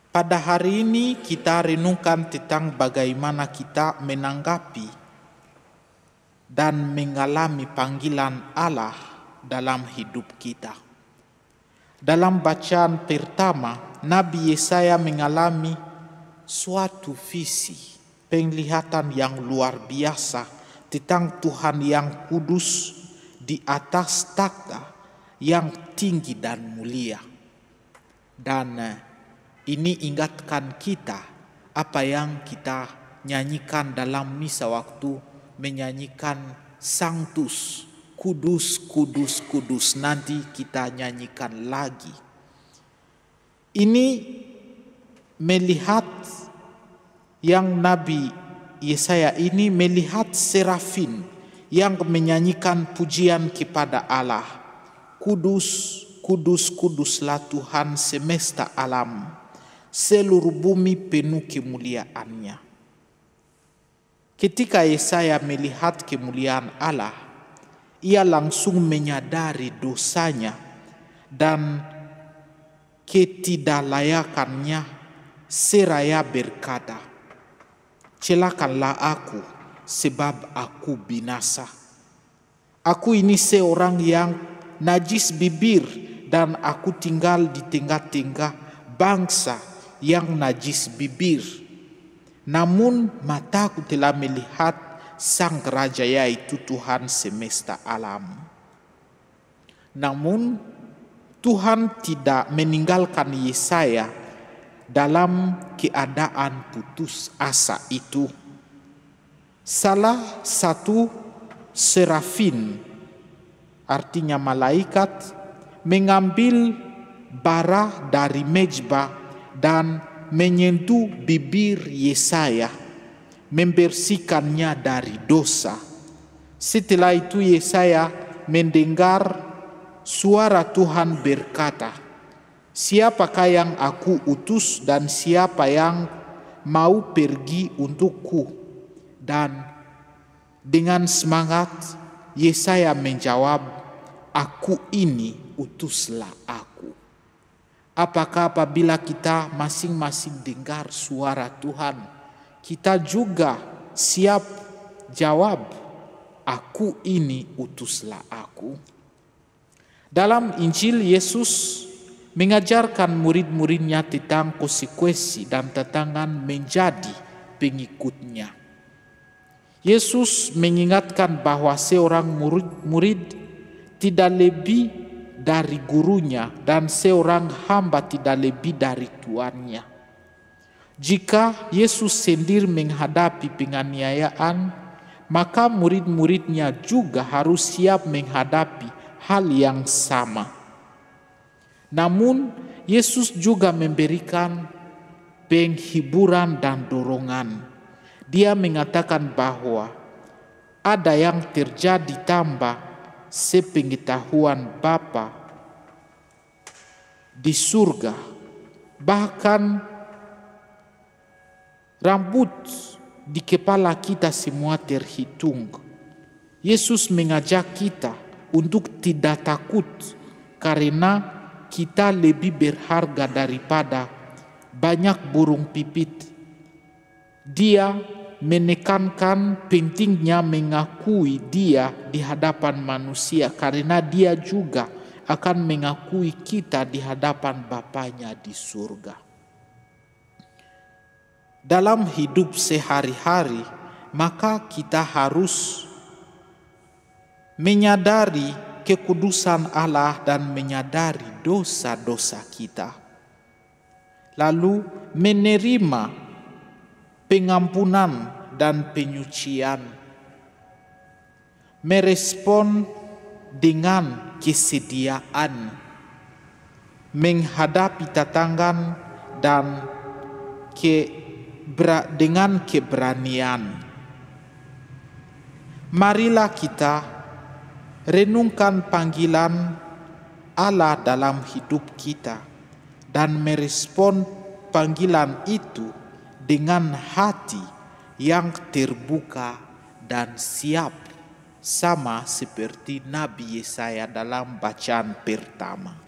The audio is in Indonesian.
Pada hari ini kita renungkan tentang bagaimana kita menanggapi dan mengalami panggilan Allah dalam hidup kita. Dalam bacaan pertama, Nabi Yesaya mengalami suatu visi, penglihatan yang luar biasa tentang Tuhan yang kudus di atas takhta yang tinggi dan mulia. Dan ini ingatkan kita apa yang kita nyanyikan dalam misa waktu menyanyikan Sanctus, kudus, kudus, kudus. Nanti kita nyanyikan lagi. Ini melihat yang Nabi Yesaya ini melihat serafin yang menyanyikan pujian kepada Allah. Kudus, kudus, kuduslah Tuhan semesta alam. Seluruh bumi penuh kemuliaannya. Ketika Yesaya melihat kemuliaan Allah, ia langsung menyadari dosanya dan ketidaklayakannya, seraya berkata, "Celakalah aku, sebab aku binasa. Aku ini seorang yang najis bibir dan aku tinggal di tengah-tengah bangsa yang najis bibir. Namun mataku telah melihat Sang Raja, yaitu Tuhan semesta alam." Namun Tuhan tidak meninggalkan Yesaya dalam keadaan putus asa itu. Salah satu serafin, artinya malaikat, mengambil bara dari mezbah dan menyentuh bibir Yesaya, membersihkannya dari dosa. Setelah itu Yesaya mendengar suara Tuhan berkata, "Siapakah yang aku utus dan siapa yang mau pergi untukku?" Dan dengan semangat Yesaya menjawab, "Aku ini, utuslah aku." Apakah apabila kita masing-masing dengar suara Tuhan, kita juga siap jawab, "Aku ini, utuslah aku"? Dalam Injil, Yesus mengajarkan murid-muridnya tentang konsekuensi dan tantangan menjadi pengikutnya. Yesus mengingatkan bahwa seorang murid tidak lebih dari gurunya dan seorang hamba tidak lebih dari tuannya. Jika Yesus sendiri menghadapi penganiayaan, maka murid-muridnya juga harus siap menghadapi hal yang sama. Namun Yesus juga memberikan penghiburan dan dorongan. Dia mengatakan bahwa ada yang terjadi tambah sepengetahuan Bapa di surga, bahkan rambut di kepala kita semua terhitung. Yesus mengajak kita untuk tidak takut karena kita lebih berharga daripada banyak burung pipit. Dia menekankan pentingnya mengakui Dia di hadapan manusia karena Dia juga akan mengakui kita di hadapan Bapanya di surga. Dalam hidup sehari-hari, maka kita harus menyadari kekudusan Allah dan menyadari dosa-dosa kita. Lalu menerima pengampunan dan penyucian, merespon dengan kesediaan, menghadapi tantangan dan dengan keberanian. Marilah kita renungkan panggilan Allah dalam hidup kita dan merespon panggilan itu dengan hati yang terbuka dan siap, sama seperti Nabi Yesaya dalam bacaan pertama.